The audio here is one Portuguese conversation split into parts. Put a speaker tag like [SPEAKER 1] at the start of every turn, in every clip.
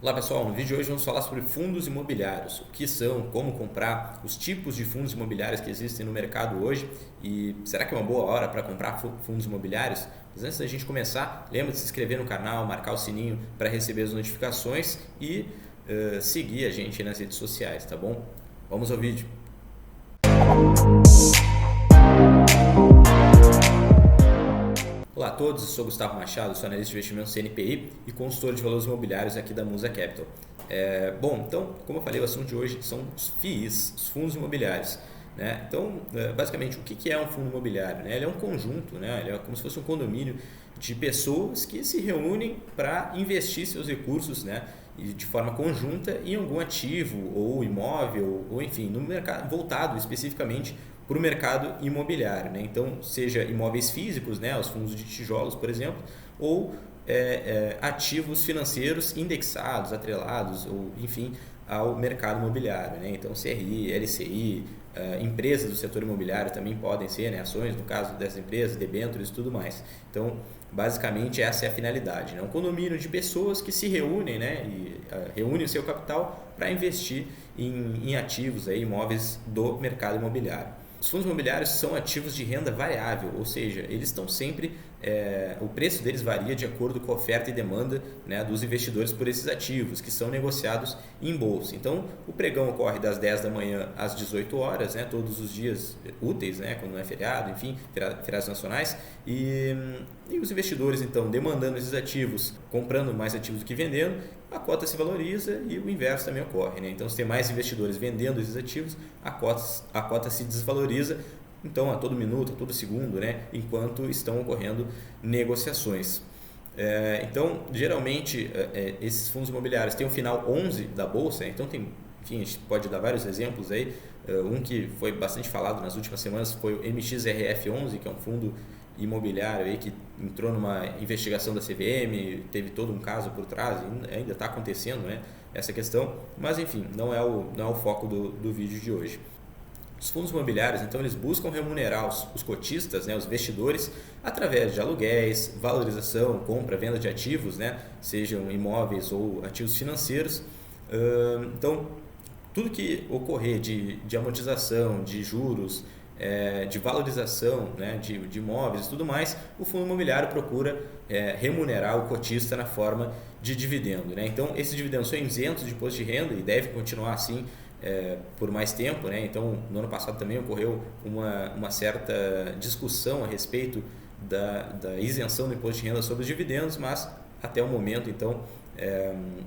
[SPEAKER 1] Olá pessoal, no vídeo de hoje vamos falar sobre fundos imobiliários, o que são, como comprar, os tipos de fundos imobiliários que existem no mercado hoje e será que é uma boa hora para comprar fundos imobiliários? Mas antes da gente começar, lembra de se inscrever no canal, marcar o sininho para receber as notificações e seguir a gente nas redes sociais, tá bom? Vamos ao vídeo. Olá a todos, eu sou Gustavo Machado, sou analista de investimentos CNPI e consultor de valores imobiliários aqui da Musa Capital. Então, como eu falei, o assunto de hoje são os FIIs, os fundos imobiliários. Né? Então, basicamente, o que é um fundo imobiliário? Né? Ele é um conjunto, né? Ele é como se fosse um condomínio de pessoas que se reúnem para investir seus recursos, né? E de forma conjunta em algum ativo ou imóvel, ou enfim, no mercado voltado especificamente para o mercado imobiliário, né? Então, seja imóveis físicos, né, os fundos de tijolos, por exemplo, ou ativos financeiros indexados, atrelados, ou enfim, ao mercado imobiliário, né? Então, CRI, LCI, empresas do setor imobiliário também podem ser, né, ações, no caso dessas empresas, debêntures e tudo mais. Então, basicamente, essa é a finalidade, né? Um condomínio de pessoas que se reúnem, né, e reúnem o seu capital para investir em ativos, aí, imóveis do mercado imobiliário. Os fundos imobiliários são ativos de renda variável, ou seja, eles estão sempre, o preço deles varia de acordo com a oferta e demanda, né, dos investidores por esses ativos, que são negociados em bolsa. Então, o pregão ocorre das 10 da manhã às 18 horas, né, todos os dias úteis, né, quando não é feriado, enfim, feriados nacionais, e os investidores, então, demandando esses ativos, comprando mais ativos do que vendendo, a cota se valoriza e o inverso também ocorre, né? Então, se tem mais investidores vendendo esses ativos, a cota se desvaloriza, então, a todo minuto, a todo segundo, né? Enquanto estão ocorrendo negociações. Então, geralmente, esses fundos imobiliários têm o final 11 da bolsa, né? Então, enfim, a gente pode dar vários exemplos aí. Um que foi bastante falado nas últimas semanas foi o MXRF11, que é um fundo imobiliário aí que entrou numa investigação da CVM, teve todo um caso por trás, ainda está acontecendo, né, essa questão, mas enfim, não é o foco do vídeo de hoje. Os fundos imobiliários, então, eles buscam remunerar os cotistas, né, os investidores, através de aluguéis, valorização, compra, venda de ativos, né, sejam imóveis ou ativos financeiros. Então, tudo que ocorrer de amortização, de juros, de valorização, né, de imóveis e tudo mais, o fundo imobiliário procura remunerar o cotista na forma de dividendo. Né? Então, esses dividendos são isentos de imposto de renda e deve continuar assim por mais tempo. Né? Então, no ano passado também ocorreu uma certa discussão a respeito da isenção do imposto de renda sobre os dividendos, mas até o momento, então,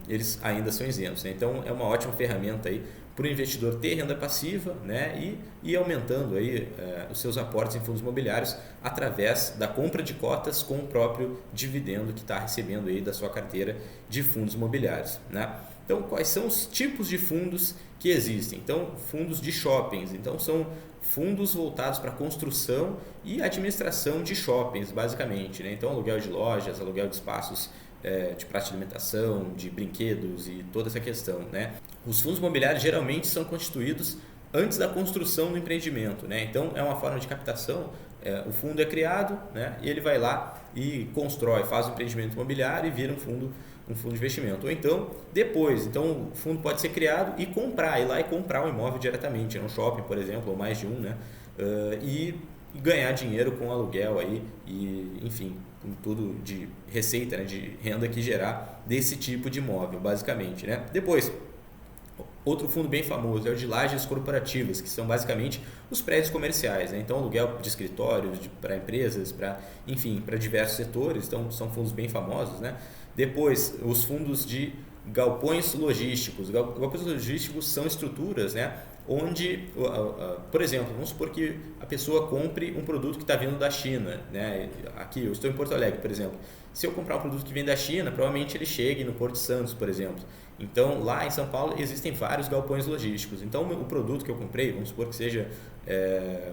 [SPEAKER 1] eles ainda são isentos. Né? Então, é uma ótima ferramenta aí para o investidor ter renda passiva, né, e aumentando aí, os seus aportes em fundos imobiliários através da compra de cotas com o próprio dividendo que está recebendo aí da sua carteira de fundos imobiliários. Né? Então, quais são os tipos de fundos que existem? Então, fundos de shoppings. Então, são fundos voltados para construção e administração de shoppings, basicamente. Né? Então, aluguel de lojas, aluguel de espaços de praça de alimentação, de brinquedos e toda essa questão. Né? Os fundos imobiliários geralmente são constituídos antes da construção do empreendimento. Né? Então, é uma forma de captação. O fundo é criado, né? E ele vai lá e constrói, faz o empreendimento imobiliário e vira um fundo de investimento. Ou então, depois, o fundo pode ser criado e ir lá e comprar um imóvel diretamente, um shopping, por exemplo, ou mais de um, né? E ganhar dinheiro com aluguel aí e, enfim, com tudo de receita, né, de renda que gerar desse tipo de imóvel, basicamente. Né? Depois, outro fundo bem famoso é o de lajes corporativas, que são basicamente os prédios comerciais. Né? Então, aluguel de escritórios, para empresas, enfim, para diversos setores. Então, são fundos bem famosos. Né? Depois, os fundos de galpões logísticos. Galpões logísticos são estruturas, né, onde, por exemplo, vamos supor que a pessoa compre um produto que está vindo da China. Né? Aqui, eu estou em Porto Alegre, por exemplo. Se eu comprar um produto que vem da China, provavelmente ele chegue no Porto de Santos, por exemplo. Então, lá em São Paulo existem vários galpões logísticos. Então, o produto que eu comprei, vamos supor que seja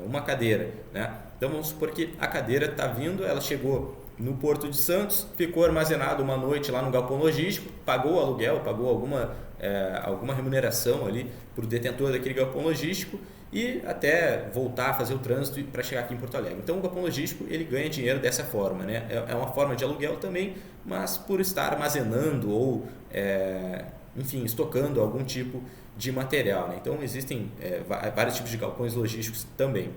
[SPEAKER 1] uma cadeira. Né? Então, vamos supor que a cadeira está vindo, ela chegou no Porto de Santos, ficou armazenado uma noite lá no galpão logístico, pagou o aluguel, pagou alguma remuneração ali para o detentor daquele galpão logístico e até voltar a fazer o trânsito para chegar aqui em Porto Alegre. Então, o galpão logístico ele ganha dinheiro dessa forma. Né? É uma forma de aluguel também, mas por estar armazenando ou enfim, estocando algum tipo de material, né? Então existem vários tipos de galpões logísticos também.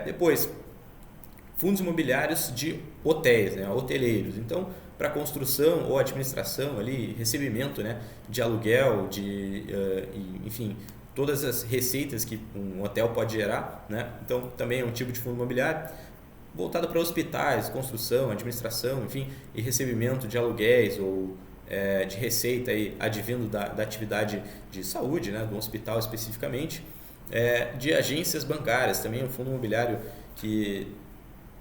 [SPEAKER 1] Depois, fundos imobiliários de hotéis, né? Hoteleiros. Então, para construção ou administração, ali, recebimento, né? De aluguel, enfim, todas as receitas que um hotel pode gerar, né? Então, também é um tipo de fundo imobiliário voltado para hospitais, construção, administração, enfim, e recebimento de aluguéis ou de receita aí, advindo da atividade de saúde, né? Do hospital especificamente. De agências bancárias, também um fundo imobiliário que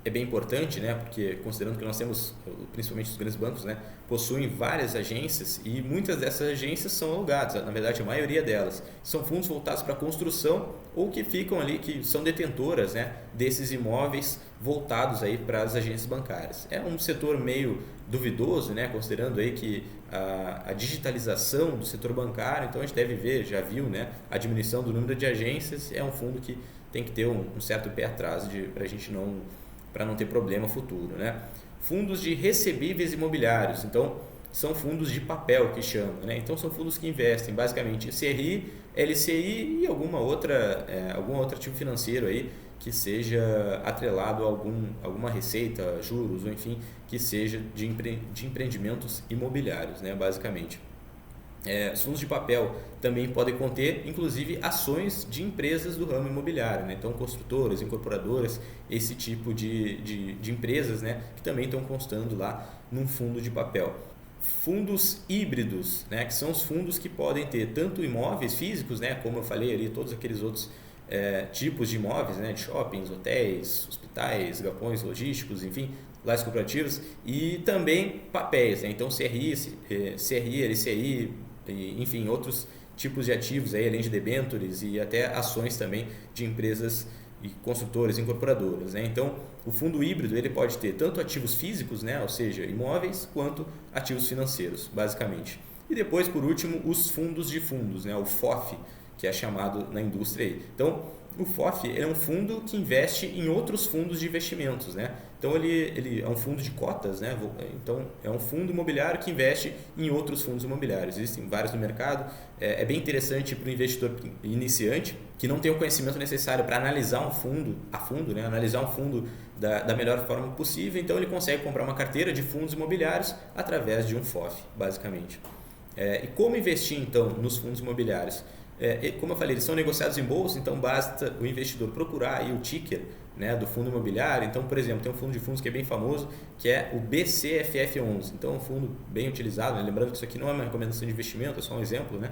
[SPEAKER 1] é bem importante, né? Porque considerando que nós temos, principalmente os grandes bancos, né? Possuem várias agências e muitas dessas agências são alugadas, na verdade a maioria delas são fundos voltados para construção ou que ficam ali, que são detentoras, né? Desses imóveis voltados aí para as agências bancárias. É um setor meio duvidoso, né? Considerando aí que a digitalização do setor bancário, então a gente deve ver, já viu, né? A diminuição do número de agências, é um fundo que tem que ter um certo pé atrás para a gente para não ter problema futuro, né? Fundos de recebíveis imobiliários, então são fundos de papel que chamam, né? Então são fundos que investem basicamente em CRI, LCI e algum outro ativo financeiro aí que seja atrelado a alguma receita, juros ou enfim, que seja de empreendimentos imobiliários, né? Basicamente. Os fundos de papel também podem conter, inclusive, ações de empresas do ramo imobiliário, né? Então, construtoras, incorporadoras, esse tipo de empresas, né? Que também estão constando lá num fundo de papel. Fundos híbridos, né? Que são os fundos que podem ter tanto imóveis físicos, né? Como eu falei ali, todos aqueles outros tipos de imóveis, né? De shoppings, hotéis, hospitais, galpões logísticos, enfim, lajes corporativos, e também papéis, né? Então CRI, LCI, enfim, outros tipos de ativos, aí, além de debêntures e até ações também de empresas e construtoras, incorporadoras, né? Então, o fundo híbrido ele pode ter tanto ativos físicos, né? Ou seja, imóveis, quanto ativos financeiros, basicamente. E depois, por último, os fundos de fundos, né? O FOF, que é chamado na indústria aí. Então, o FOF é um fundo que investe em outros fundos de investimentos, né? Então ele é um fundo de cotas, né? Então é um fundo imobiliário que investe em outros fundos imobiliários. Existem vários no mercado. É bem interessante para o investidor iniciante que não tem o conhecimento necessário para analisar um fundo a fundo, né? Analisar um fundo da melhor forma possível. Então ele consegue comprar uma carteira de fundos imobiliários através de um FOF, basicamente. E como investir então nos fundos imobiliários? Como eu falei, eles são negociados em bolsa, então basta o investidor procurar aí o ticker, né, do fundo imobiliário. Então, por exemplo, tem um fundo de fundos que é bem famoso, que é o BCFF11. Então, é um fundo bem utilizado, né? Lembrando que isso aqui não é uma recomendação de investimento, é só um exemplo, né?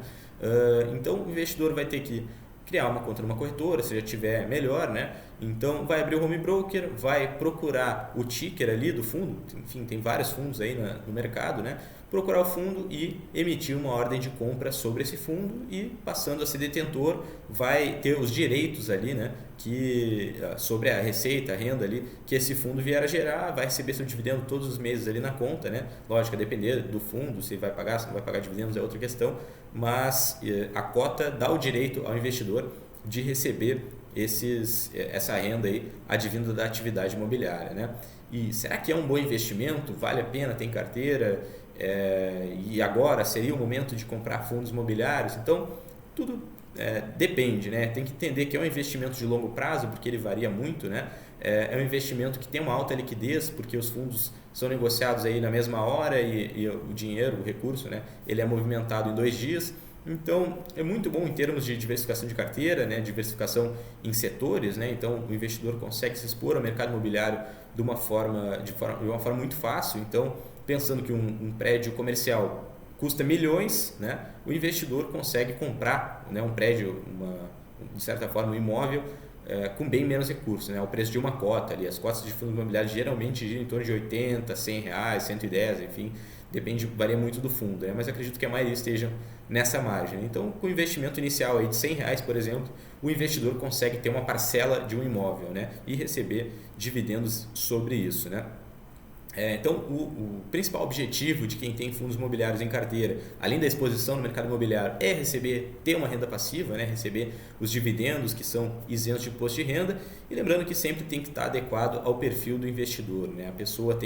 [SPEAKER 1] Então, o investidor vai ter que criar uma conta numa corretora, se já tiver melhor, né? Então, vai abrir o home broker, vai procurar o ticker ali do fundo, enfim, tem vários fundos aí no mercado, né? Procurar o fundo e emitir uma ordem de compra sobre esse fundo e, passando a ser detentor, vai ter os direitos ali, né? Sobre a receita, a renda ali que esse fundo vier a gerar, vai receber seu dividendo todos os meses ali na conta, né? Lógico, a depender do fundo, se vai pagar, se não vai pagar dividendos é outra questão, mas a cota dá o direito ao investidor de receber essa renda aí advinda da atividade imobiliária, né? E será que é um bom investimento? Vale a pena? Tem carteira? E agora seria o momento de comprar fundos imobiliários? Então, tudo depende, né? Tem que entender que é um investimento de longo prazo, porque ele varia muito, né? É um investimento que tem uma alta liquidez, porque os fundos são negociados aí na mesma hora e o dinheiro, o recurso, né? Ele é movimentado em 2 dias. Então, é muito bom em termos de diversificação de carteira, né? Diversificação em setores, né? Então, o investidor consegue se expor ao mercado imobiliário de uma forma muito fácil. Então, pensando que um prédio comercial custa milhões, né? O investidor consegue comprar, né, um prédio, de certa forma, um imóvel com bem menos recursos, né? O preço de uma cota ali. As cotas de fundos imobiliários geralmente giram em torno de 80, 100 reais, 110, enfim, varia muito do fundo, né? Mas acredito que a maioria estejam nessa margem. Então, com o investimento inicial aí de 100 reais, por exemplo, o investidor consegue ter uma parcela de um imóvel, né? E receber dividendos sobre isso, né? Então, o principal objetivo de quem tem fundos imobiliários em carteira, além da exposição no mercado imobiliário, é ter uma renda passiva, né? Receber os dividendos que são isentos de imposto de renda. E lembrando que sempre tem que estar adequado ao perfil do investidor, né? A pessoa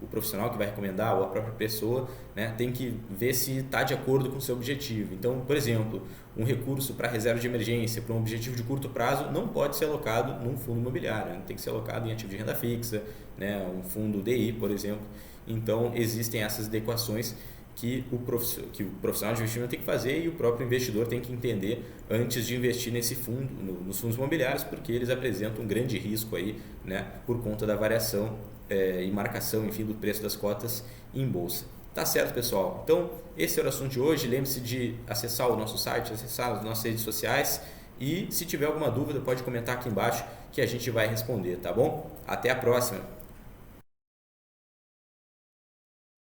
[SPEAKER 1] o profissional que vai recomendar ou a própria pessoa, né, tem que ver se está de acordo com o seu objetivo. Então, por exemplo, um recurso para reserva de emergência, para um objetivo de curto prazo, não pode ser alocado num fundo imobiliário, né? Tem que ser alocado em ativo de renda fixa, né, um fundo DI, por exemplo. Então, existem essas adequações que o profissional de investimento tem que fazer e o próprio investidor tem que entender antes de investir nesse fundo, nos fundos imobiliários, porque eles apresentam um grande risco aí, né, por conta da variação e marcação, enfim, do preço das cotas em bolsa. Tá certo, pessoal? Então, esse era o assunto de hoje. Lembre-se de acessar o nosso site, acessar as nossas redes sociais e se tiver alguma dúvida pode comentar aqui embaixo que a gente vai responder, tá bom? Até a próxima!